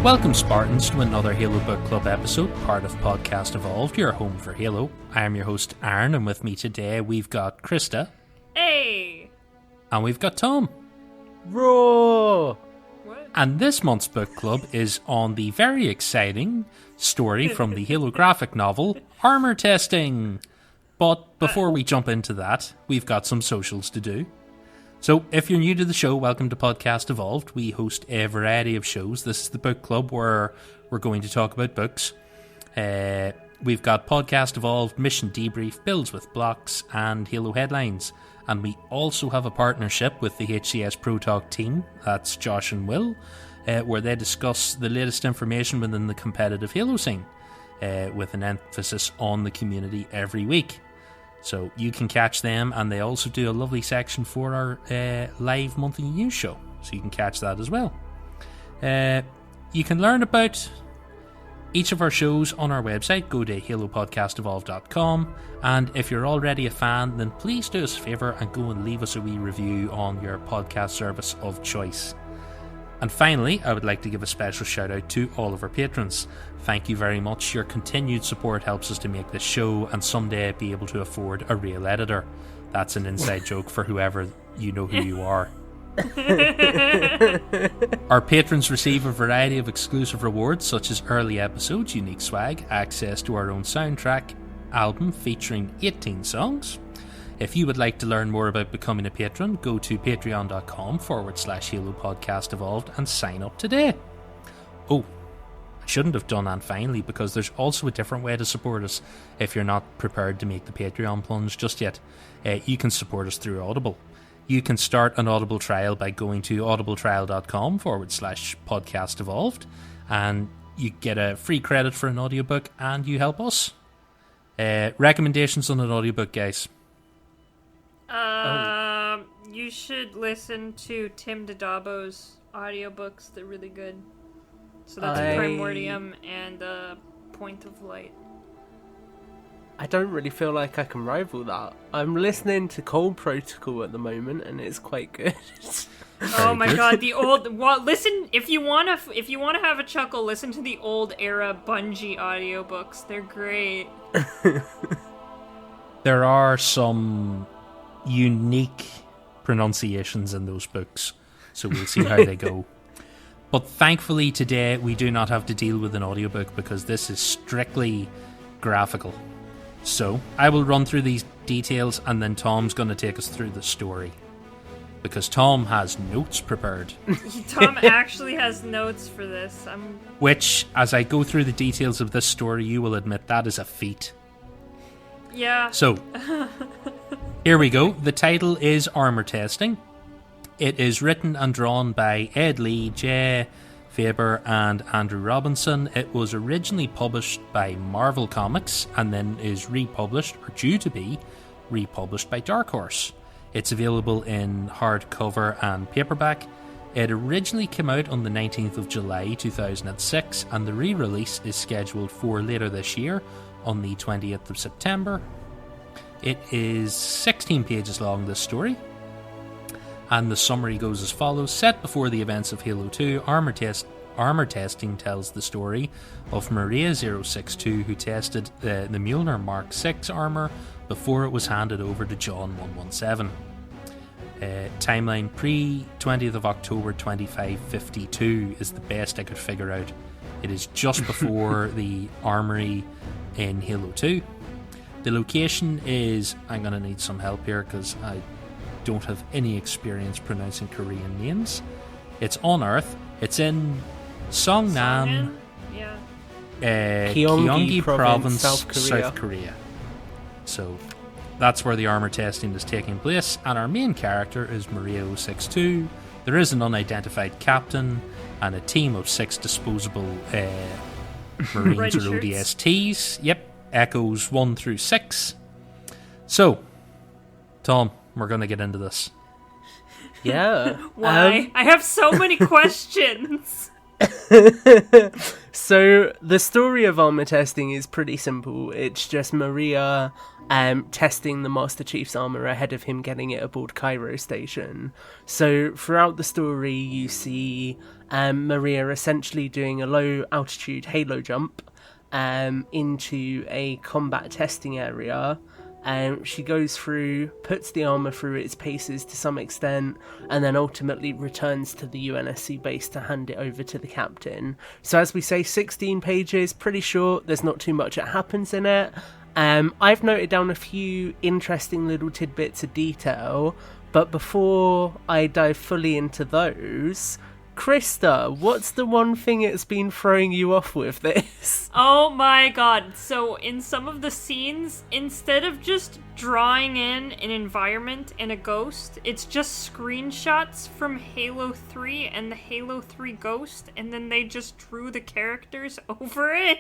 Welcome, Spartans, to another Halo Book Club episode, part of Podcast Evolved, your home for Halo. I am your host, Aaron, and with me today we've got Krista. Hey! And we've got Tom. Roar! What? And this month's book club is on the very exciting story from the Halo graphic novel, Armor Testing. But before we jump into that, we've got some socials to do. So, if you're new to the show, welcome to Podcast Evolved. We host a variety of shows. This is the book club where we're going to talk about books. We've got Podcast Evolved, Mission Debrief, Builds with Blocks, and Halo Headlines. And we also have a partnership with the HCS Pro Talk team, that's Josh and Will, where they discuss the latest information within the competitive Halo scene, with an emphasis on the community every week. So you can catch them, and they also do a lovely section for our live monthly news show, so you can catch that as well. You can learn about each of our shows on our website. Go to halopodcastevolve.com, and if you're already a fan, then please do us a favour and go and leave us a wee review on your podcast service of choice. And finally, I would like to give a special shout out to all of our patrons. Thank you very much. Your continued support helps us to make this show and someday be able to afford a real editor. That's an inside joke for whoever you know who you are. Our patrons receive a variety of exclusive rewards such as early episodes, unique swag, access to our own soundtrack album featuring 18 songs. If you would like to learn more about becoming a patron, go to patreon.com/Halo Podcast Evolved and sign up today. Oh, I shouldn't have done that finally, because there's also a different way to support us if you're not prepared to make the Patreon plunge just yet. You can support us through Audible. You can start an Audible trial by going to audibletrial.com/Podcast Evolved, and you get a free credit for an audiobook and you help us. Recommendations on an audiobook, guys? You should listen to Tim Dadobo's audiobooks. They're really good. So that's Primordium and Point of Light. I don't really feel like I can rival that. I'm listening to Cold Protocol at the moment, and it's quite good. Oh my god, the old... Well, listen, if you wanna have a chuckle, listen to the old era Bungie audiobooks. They're great. There are some unique pronunciations in those books, so we'll see how they go. But thankfully today we do not have to deal with an audiobook, because this is strictly graphical. So I will run through these details, and then Tom's going to take us through the story, because Tom has notes prepared. Tom actually has notes for this. Which, as I go through the details of this story, you will admit that is a feat. Yeah. So, here we go. The title is Armor Testing. It is written and drawn by Ed Lee, Jay Faber, and Andrew Robinson. It was originally published by Marvel Comics and then is republished, or due to be republished, by Dark Horse. It's available in hardcover and paperback. It originally came out on the 19th of July 2006, and the re-release is scheduled for later this year on the 20th of September. It is 16 pages long, this story. And the summary goes as follows. Set before the events of Halo 2, Armor Testing tells the story of Maria-062, who tested the MJOLNIR Mark VI armor before it was handed over to John 117. Timeline pre-20th of October 2552 is the best I could figure out. It is just before the armory in Halo 2. The location is... I'm going to need some help here, because I don't have any experience pronouncing Korean names. It's on Earth. It's in Songnam, Gyeonggi Province, South Korea. So that's where the armor testing is taking place, and our main character is Maria-062. There is an unidentified captain and a team of 6 disposable Marines or ODSTs. Yep, Echoes 1 through 6. So, Tom, we're going to get into this. Yeah. Why? I have so many questions. So, the story of armor testing is pretty simple. It's just Maria testing the Master Chief's armor ahead of him getting it aboard Cairo Station. So throughout the story, you see Maria essentially doing a low altitude halo jump into a combat testing area. She goes through, puts the armor through its paces to some extent, and then ultimately returns to the UNSC base to hand it over to the captain. So as we say, 16 pages, pretty short, there's not too much that happens in it. I've noted down a few interesting little tidbits of detail, but before I dive fully into those, Krista, what's the one thing it's been throwing you off with this? Oh my god. So in some of the scenes, instead of just drawing in an environment and a ghost, it's just screenshots from Halo 3 and the Halo 3 ghost, and then they just drew the characters over it.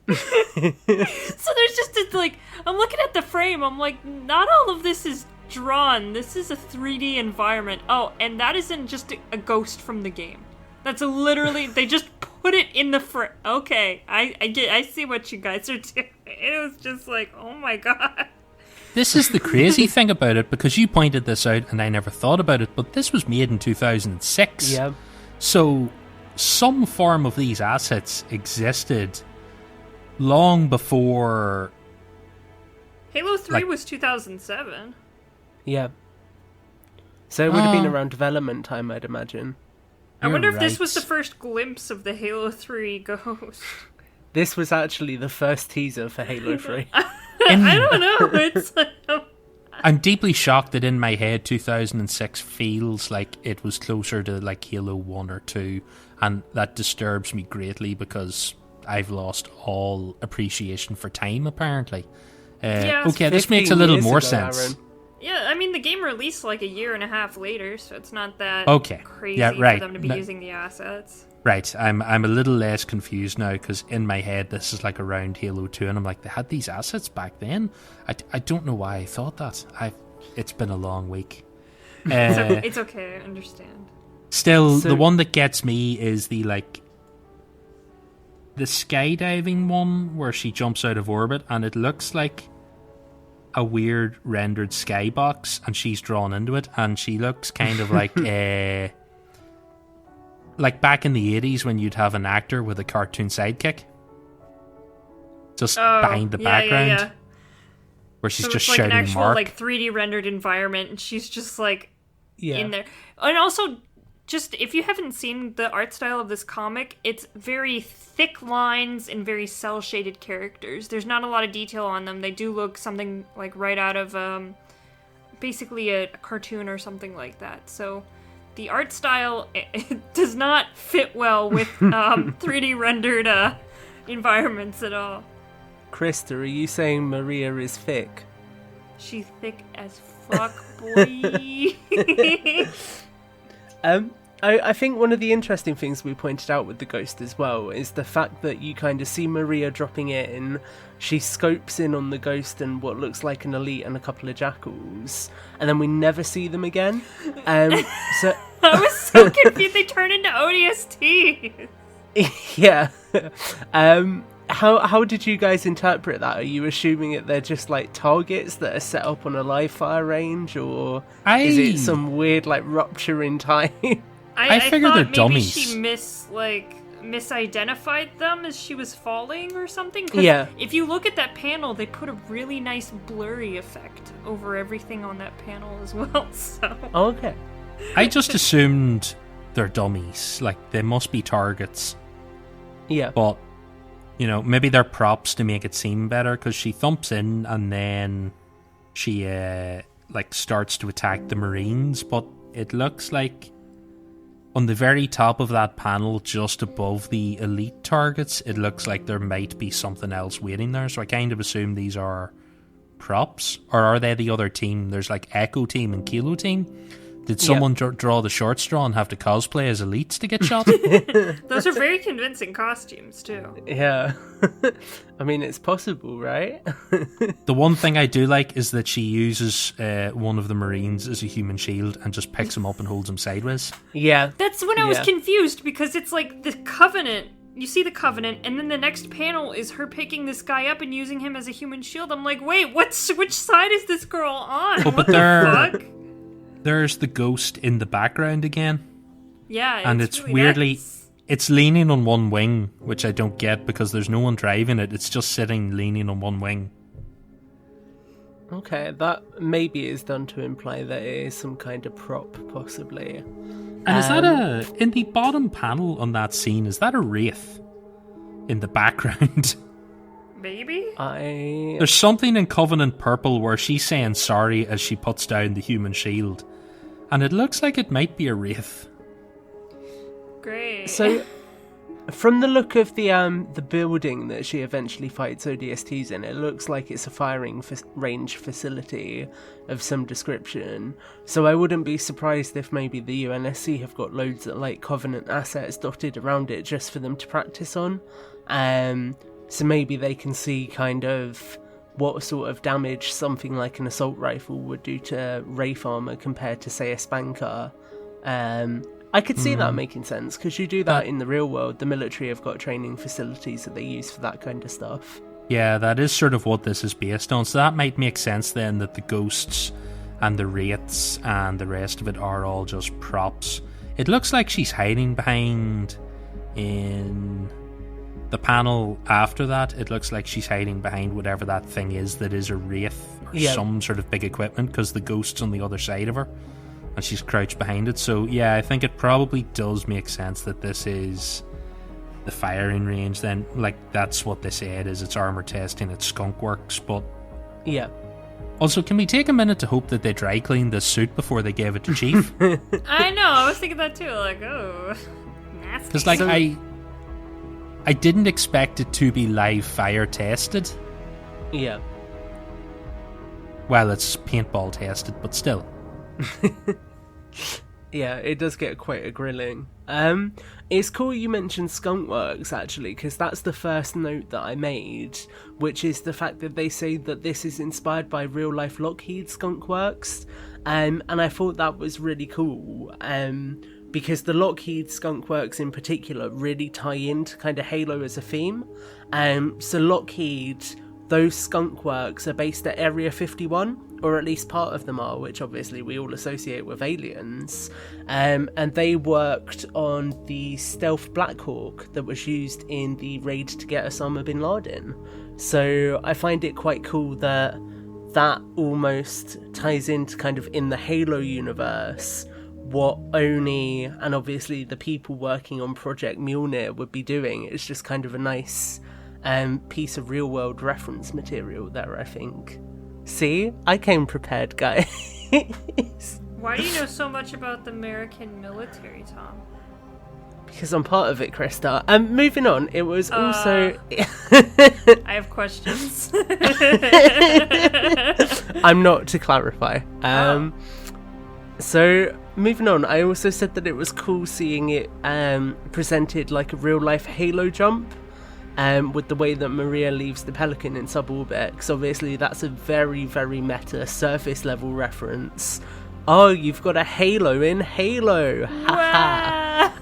So there's just like, I'm looking at the frame, I'm like, not all of this is drawn. This is a 3D environment. Oh, and that isn't just a ghost from the game. That's literally, they just put it in the frame. Okay, I see what you guys are doing. It was just like, oh my god. This is the crazy thing about it, because you pointed this out and I never thought about it, but this was made in 2006. Yeah. So some form of these assets existed long before... Halo 3 was 2007. Yeah. So it would have been around development time, I'd imagine. I wonder if this right. was the first glimpse of the Halo 3 ghost. This was actually the first teaser for Halo 3. I don't know. It's like, I'm deeply shocked that in my head 2006 feels like it was closer to like Halo 1 or 2, and that disturbs me greatly because I've lost all appreciation for time, apparently. Okay, this makes a little more sense. Aaron. yeah, I mean, the game released like a year and a half later, so it's not that crazy right. for them to be using the assets. Right, I'm a little less confused now, because in my head this is like around Halo 2, and I'm like, they had these assets back then? I don't know why I thought that. It's been a long week. It's okay, I understand. Still, the one that gets me is the skydiving one where she jumps out of orbit, and it looks like a weird rendered skybox, and she's drawn into it, and she looks kind of like like back in the 80s when you'd have an actor with a cartoon sidekick just behind the background, where she's just like shouting an actual Mark. like 3D rendered environment, and she's just like in there. And also, just if you haven't seen the art style of this comic, it's very thick lines and very cel shaded characters. There's not a lot of detail on them. They do look something like right out of basically a cartoon or something like that. So the art style, it does not fit well with 3D rendered environments at all. Krista, are you saying Maria is thick? She's thick as fuck, boy. I think one of the interesting things we pointed out with the ghost as well is the fact that you kind of see Maria dropping in, she scopes in on the ghost and what looks like an elite and a couple of jackals, and then we never see them again. So I was so confused. They turn into ODST. yeah. How did you guys interpret that? Are you assuming that they're just like targets that are set up on a live fire range, or is it some weird like rupture in time? I figure thought they're maybe dummies. she misidentified them as she was falling or something. 'Cause Yeah. if you look at that panel, they put a really nice blurry effect over everything on that panel as well. So Okay. I just assumed they're dummies, like they must be targets. Yeah. But you know, maybe they're props to make it seem better, because she thumps in and then she starts to attack the Marines, but it looks like on the very top of that panel, just above the elite targets, it looks like there might be something else waiting there. So I kind of assume these are props, or are they the other team? There's like Echo Team and Kilo Team. Did someone draw the short straw and have to cosplay as elites to get shot? those are very convincing costumes too. Yeah. I mean, it's possible, right? The one thing I do like is that she uses one of the Marines as a human shield and just picks him up and holds him sideways. Yeah. That's when I was confused, because it's like the Covenant you see the Covenant, and then the next panel is her picking this guy up and using him as a human shield. I'm like, wait, which side is this girl on? Oh, but what the fuck? There's the ghost in the background again. Yeah, and it's really weirdly, nice. it's leaning on one wing, which I don't get because there's no one driving it. It's just sitting, leaning on one wing. Okay, that maybe is done to imply that it is some kind of prop, possibly. And is that in the bottom panel on that scene, is that a wraith in the background? Maybe? There's something in Covenant Purple where she's saying sorry as she puts down the human shield. And it looks like it might be a wraith. Great. So, from the look of the building that she eventually fights ODSTs in, it looks like it's a firing range facility of some description. So I wouldn't be surprised if maybe the UNSC have got loads of like Covenant assets dotted around it just for them to practice on. So maybe they can see kind of what sort of damage something like an assault rifle would do to Wraith armor compared to, say, a Spanker. I could see that making sense, because you do that in the real world. The military have got training facilities that they use for that kind of stuff. Yeah, that is sort of what this is based on. So that might make sense then, that the ghosts and the wraiths and the rest of it are all just props. It looks like she's hiding behind, in the panel after that, it looks like she's hiding behind whatever that thing is that is a wraith or some sort of big equipment, because the ghost's on the other side of her and she's crouched behind it. So yeah, I think it probably does make sense that this is the firing range then. Like, that's what they said, is it's armor testing, it's skunk works. But yeah, also, can we take a minute to hope that they dry cleaned this suit before they gave it to Chief? I know, I was thinking that too, like, oh, nasty. Because like, I didn't expect it to be live fire tested. Yeah. Well, it's paintball tested, but still. Yeah, it does get quite a grilling. It's cool you mentioned Skunkworks, actually, because that's the first note that I made, which is the fact that they say that this is inspired by real-life Lockheed Skunkworks, and I thought that was really cool, because the Lockheed Skunkworks in particular really tie into kind of Halo as a theme. So Lockheed, those skunkworks are based at Area 51, or at least part of them are, which obviously we all associate with aliens. And they worked on the stealth Black Hawk that was used in the raid to get Osama bin Laden. So I find it quite cool that that almost ties into kind of in the Halo universe what Oni and obviously the people working on Project Mjolnir would be doing. It's just kind of a nice piece of real world reference material there, I think. See, I came prepared, guys. Why do you know so much about the American military, Tom? Because I'm part of it, Krista. Moving on, it was also... I have questions. I'm not, to clarify. So, moving on, I also said that it was cool seeing it presented like a real-life Halo jump, with the way that Maria leaves the Pelican in suborbit, because obviously that's a very, very meta surface-level reference. Oh, you've got a Halo in Halo! Haha!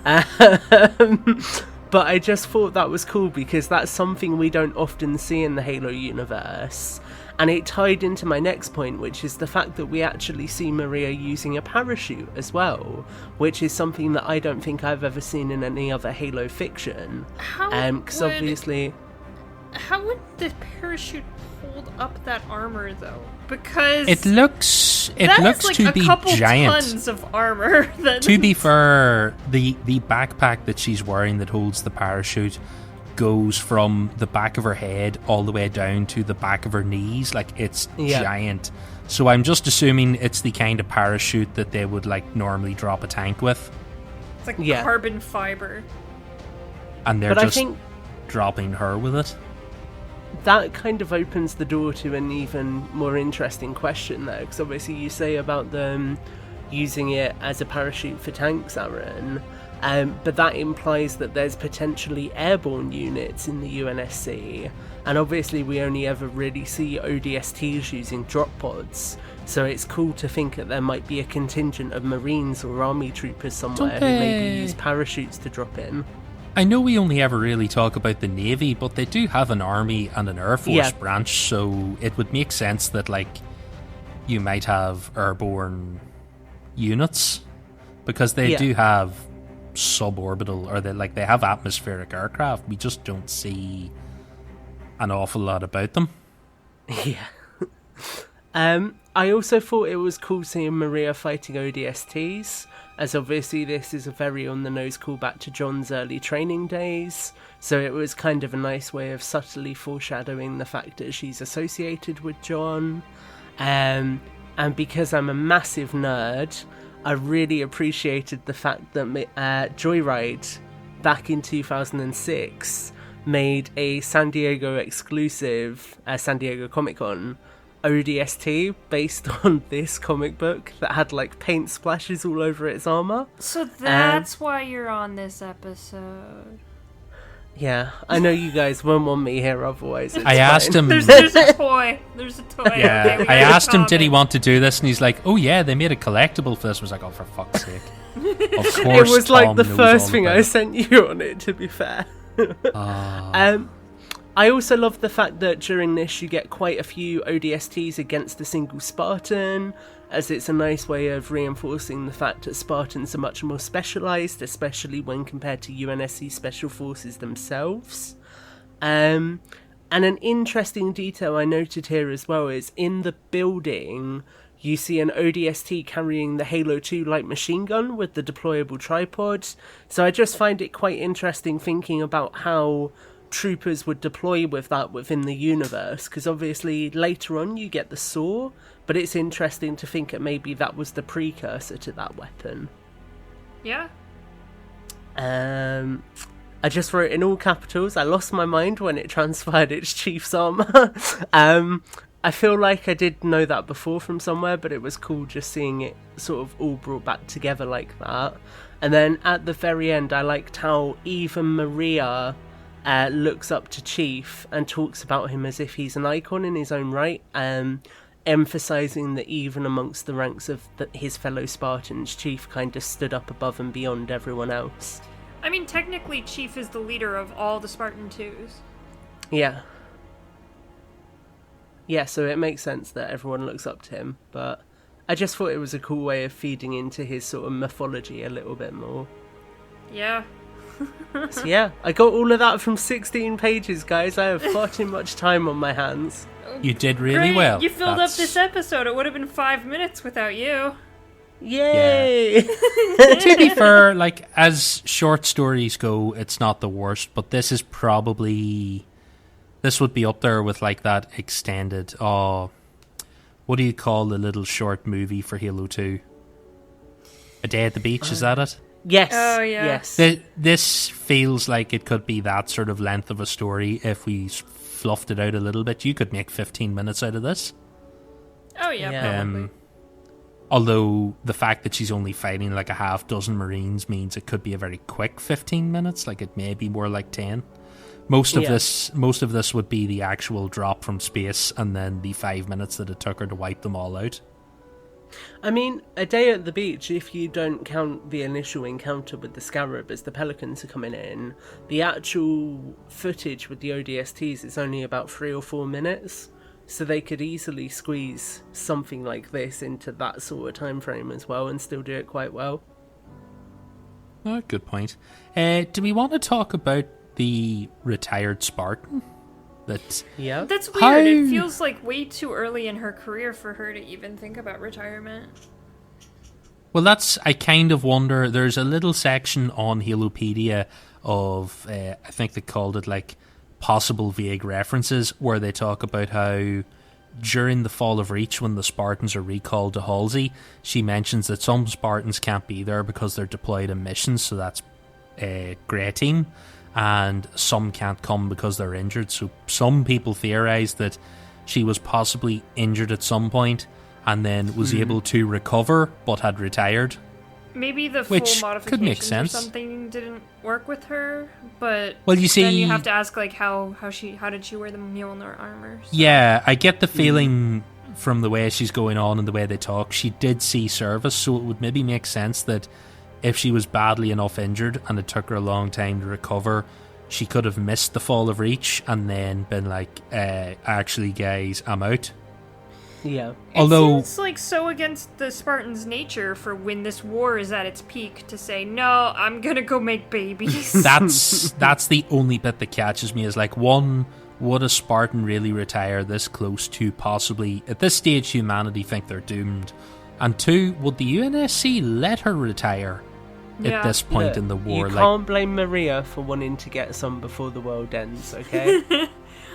But I just thought that was cool, because that's something we don't often see in the Halo universe. And it tied into my next point, which is the fact that we actually see Maria using a parachute as well, which is something that I don't think I've ever seen in any other Halo fiction. How would the parachute hold up that armor, though? Because it looks like to a be couple giant. tons of armor. To be fair, the backpack that she's wearing that holds the parachute goes from the back of her head all the way down to the back of her knees. Like, it's giant. So I'm just assuming it's the kind of parachute that they would like normally drop a tank with. It's like carbon fiber. And they're just dropping her with it. That kind of opens the door to an even more interesting question there, because obviously you say about them using it as a parachute for tanks, Aaron. But that implies that there's potentially airborne units in the UNSC, and obviously we only ever really see ODSTs using drop pods, so it's cool to think that there might be a contingent of Marines or Army troopers somewhere who maybe use parachutes to drop in. I know we only ever really talk about the Navy, but they do have an Army and an Air Force branch, so it would make sense that, like, you might have airborne units, because they do have suborbital, or they have atmospheric aircraft. We just don't see an awful lot about them. Yeah. I also thought it was cool seeing Maria fighting ODSTs, as obviously this is a very on-the-nose callback to John's early training days, so it was kind of a nice way of subtly foreshadowing the fact that she's associated with John. And because I'm a massive nerd, I really appreciated the fact that Joyride, back in 2006, made a San Diego exclusive, San Diego Comic-Con ODST based on this comic book that had like paint splashes all over its armor. So that's why you're on this episode. Yeah, I know you guys won't want me here otherwise. I asked him. There's a toy. There's a toy. Yeah, okay, I asked him, did he want to do this? And he's like, oh yeah, they made a collectible for this. I was like, oh, for fuck's sake. Of course, it was like Tom the knows first all thing about I it. sent you on it, to be fair. I also love the fact that during this you get quite a few ODSTs against a single Spartan, as it's a nice way of reinforcing the fact that Spartans are much more specialised, especially when compared to UNSC Special Forces themselves. And an interesting detail I noted here as well is in the building you see an ODST carrying the Halo 2 light machine gun with the deployable tripod. So I just find it quite interesting thinking about how troopers would deploy with that within the universe, because obviously later on you get the saw, but it's interesting to think that maybe that was the precursor to that weapon. Yeah. I just wrote in all capitals, I lost my mind when it transferred its chief's armor. I feel like I did know that before from somewhere, but it was cool just seeing it sort of all brought back together like that. And then at the very end, I liked how even Maria looks up to Chief and talks about him as if he's an icon in his own right, emphasising that even amongst the ranks of his fellow Spartans, Chief kind of stood up above and beyond everyone else. I mean, technically, Chief is the leader of all the Spartan 2s. Yeah. Yeah, so it makes sense that everyone looks up to him, but I just thought it was a cool way of feeding into his sort of mythology a little bit more. Yeah. So yeah, I got all of that from 16 pages, guys. I have far too much time on my hands. You did really Great. well. You filled up this episode. It would have been 5 minutes without you. Yay! To be fair, like, as short stories go, it's not the worst, but this is probably... This would be up there with, like, that extended... what do you call the little short movie for Halo 2? A Day at the Beach, is that it? Yes. Oh, yeah. Yes. This feels like it could be that sort of length of a story if we fluffed it out a little bit. You could make 15 minutes out of this. Oh, yeah, probably. Although the fact that she's only fighting like a half dozen Marines means it could be a very quick 15 minutes. Like, it may be more like 10. Most of this would be the actual drop from space and then the 5 minutes that it took her to wipe them all out. I mean, A Day at the Beach, if you don't count the initial encounter with the Scarab as the Pelicans are coming in, the actual footage with the ODSTs is only about 3 or 4 minutes, so they could easily squeeze something like this into that sort of time frame as well and still do it quite well. Oh, good point. Do we want to talk about the retired Spartan? That's weird. It feels like way too early in her career for her to even think about retirement. Well, I kind of wonder. There's a little section on Halopedia of, I think they called it like possible vague references, where they talk about how during the Fall of Reach, when the Spartans are recalled to Halsey, she mentions that some Spartans can't be there because they're deployed in missions, so that's a Grey Team. And some can't come because they're injured. So some people theorize that she was possibly injured at some point and then was able to recover but had retired. Maybe the Which full modifications could make sense. or something didn't work with her, but well, you see, then you have to ask like how did she wear the Mjolnir armor? So. Yeah, I get the feeling from the way she's going on and the way they talk, she did see service, so it would maybe make sense that if she was badly enough injured and it took her a long time to recover, she could have missed the fall of Reach and then been like, actually, guys, I'm out. Yeah. Although it seems like so against the Spartans' nature for when this war is at its peak to say, no, I'm gonna go make babies. that's the only bit that catches me is like, one, would a Spartan really retire this close to possibly, at this stage, humanity think they're doomed? And two, would the UNSC let her retire at this point in the war? You can't blame Maria for wanting to get some before the world ends, okay?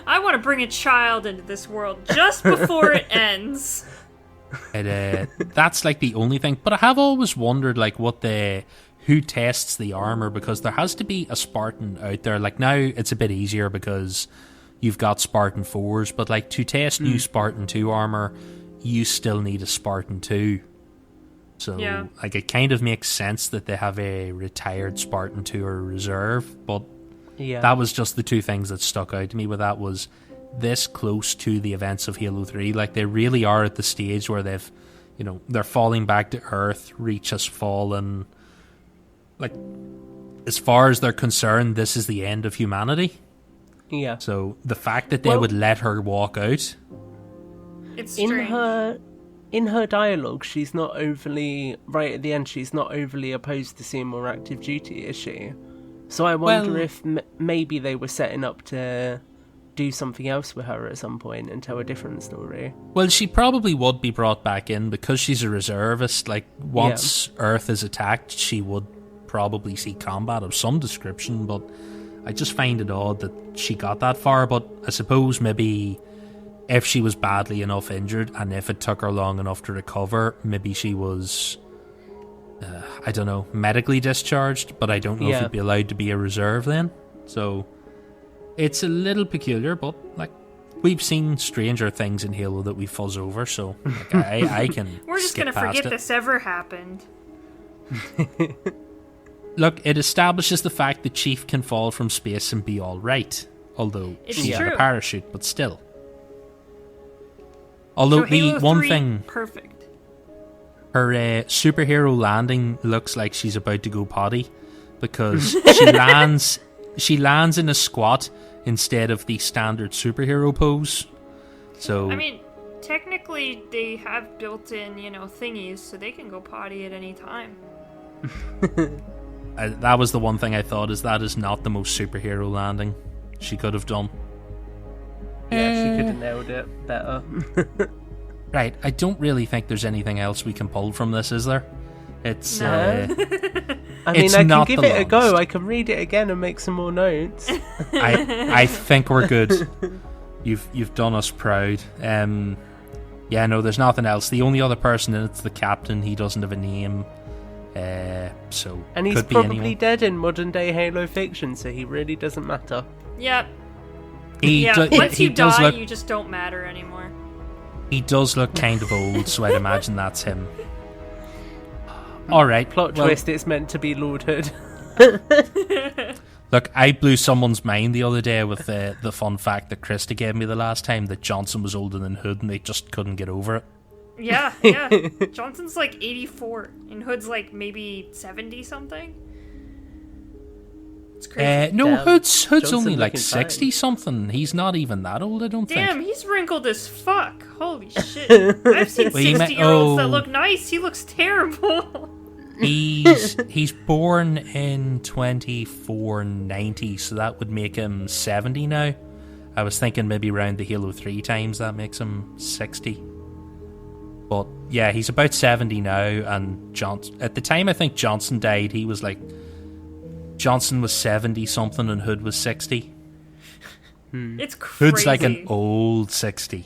I want to bring a child into this world just before it ends. That's like the only thing. But I have always wondered like who tests the armor, because there has to be a Spartan out there. Like now it's a bit easier because you've got Spartan 4s, but like to test new Spartan 2 armor, you still need a Spartan 2. So like it kind of makes sense that they have a retired Spartan 2 or a reserve, but that was just the two things that stuck out to me with that was this close to the events of Halo 3. Like they really are at the stage where they've, they're falling back to Earth, Reach has fallen. Like, as far as they're concerned, this is the end of humanity. Yeah. So the fact that they would let her walk out. It's strange. In her dialogue, she's not overly, right at the end, she's not overly opposed to seeing more active duty, is she? So I wonder if maybe they were setting up to do something else with her at some point and tell a different story. Well, she probably would be brought back in because she's a reservist. Like, once Earth is attacked, she would probably see combat of some description, but I just find it odd that she got that far. But I suppose maybe if she was badly enough injured and if it took her long enough to recover, maybe she was... I don't know, medically discharged, but I don't know if you'd be allowed to be a reserve then. So it's a little peculiar, but like we've seen stranger things in Halo that we fuzz over, so like, I can We're just gonna forget this ever happened. Look, it establishes the fact that Chief can fall from space and be alright. Although she had a parachute, but still. Although so the Halo one 3, thing... Perfect. Her superhero landing looks like she's about to go potty because she lands in a squat instead of the standard superhero pose. So I mean, technically they have built-in, thingies, so they can go potty at any time. That was the one thing I thought, is that is not the most superhero landing she could have done. Yeah, she could have nailed it better. Right, I don't really think there's anything else we can pull from this, is there? It's I mean, I can give it a go. I can read it again and make some more notes. I think we're good. You've done us proud. Yeah, no, there's nothing else. The only other person in it's the captain. He doesn't have a name. So and he's probably dead in modern day Halo fiction, so he really doesn't matter. Yep. Once you die, you just don't matter anymore. He does look kind of old, so I'd imagine that's him. Alright. Plot twist, it's meant to be Lord Hood. Look, I blew someone's mind the other day with the fun fact that Krista gave me the last time, that Johnson was older than Hood and they just couldn't get over it. Yeah. Johnson's like 84, and Hood's like maybe 70-something. It's crazy. No, Hood's only like 60-something. He's not even that old, I don't think. Damn, he's wrinkled as fuck. Holy shit. I've seen 60-year-olds that look nice. He looks terrible. He's born in 2490, so that would make him 70 now. I was thinking maybe around the Halo 3 times that makes him 60. But yeah, he's about 70 now, and at the time I think Johnson died, he was like... Johnson was 70-something and Hood was 60. It's crazy. Hood's like an old 60.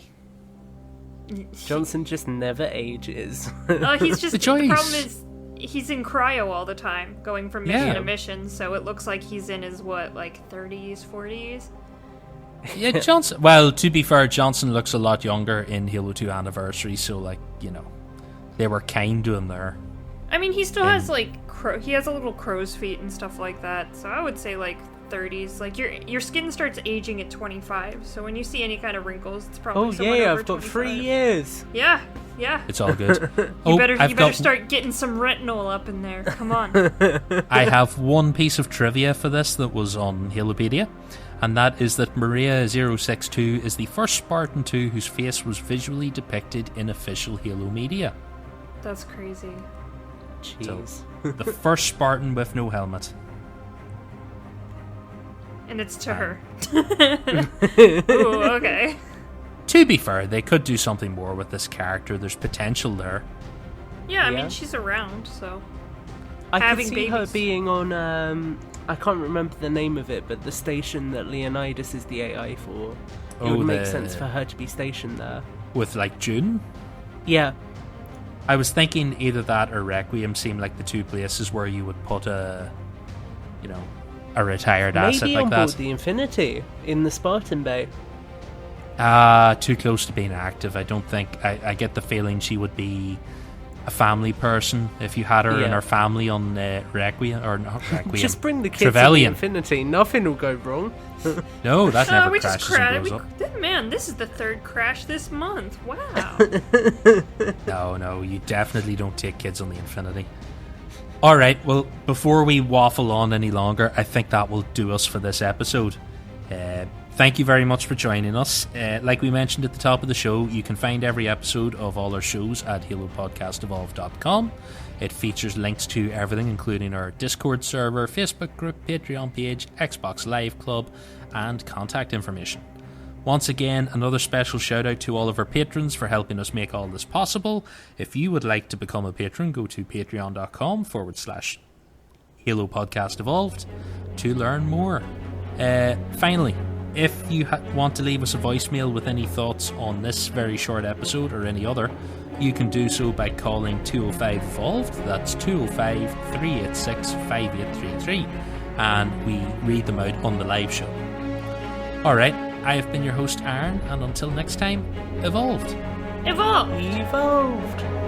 Johnson just never ages. He's just... The problem is, he's in cryo all the time, going from mission to mission, so it looks like he's in his, 30s, 40s? Yeah, Johnson... Well, to be fair, Johnson looks a lot younger in Halo 2 Anniversary, so, they were kind to him there. I mean, he still has, he has a little crow's feet and stuff like that, so I would say, 30s. Like your skin starts aging at 25. So when you see any kind of wrinkles, it's probably Oh someone yeah, over I've got 25. 3 years. Yeah. It's all good. You better start getting some retinol up in there. Come on. I have one piece of trivia for this that was on Halopedia, and that is that Maria-062 is the first Spartan 2 whose face was visually depicted in official Halo media. That's crazy. Jeez. So, the first Spartan with no helmet. And it's to her. Ooh, okay. To be fair, they could do something more with this character. There's potential there. Yeah, I Yeah. mean, she's around, so... I could having see her babies. being on, I can't remember the name of it, but the station that Leonidas is the AI for. It would make sense for her to be stationed there. With, like, June? Yeah. I was thinking either that or Requiem seemed like the two places where you would put a retired asset Maybe like on board that. the Infinity in the Spartan Bay. Too close to being active. I don't think... I get the feeling she would be a family person if you had her in Yeah. her family on Requiem, or not Requiem. Just bring the kids to the Trevelyan. Infinity. Nothing will go wrong. No, that never we just crashes and crashed. blows up. Man, this is the third crash this month. Wow. No, you definitely don't take kids on the Infinity. Alright, well, before we waffle on any longer, I think that will do us for this episode. Thank you very much for joining us. Like we mentioned at the top of the show, you can find every episode of all our shows at halopodcastevolved.com. It features links to everything, including our Discord server, Facebook group, Patreon page, Xbox Live Club, and contact information. Once again, another special shout out to all of our patrons for helping us make all this possible. If you would like to become a patron, go to patreon.com/Halo Podcast Evolved to learn more. Finally, if you want to leave us a voicemail with any thoughts on this very short episode or any other, you can do so by calling 205 Evolved. That's 205 386 5833, and we read them out on the live show. Alright, I have been your host Aaron, and until next time, evolved. Evolve! Evolved!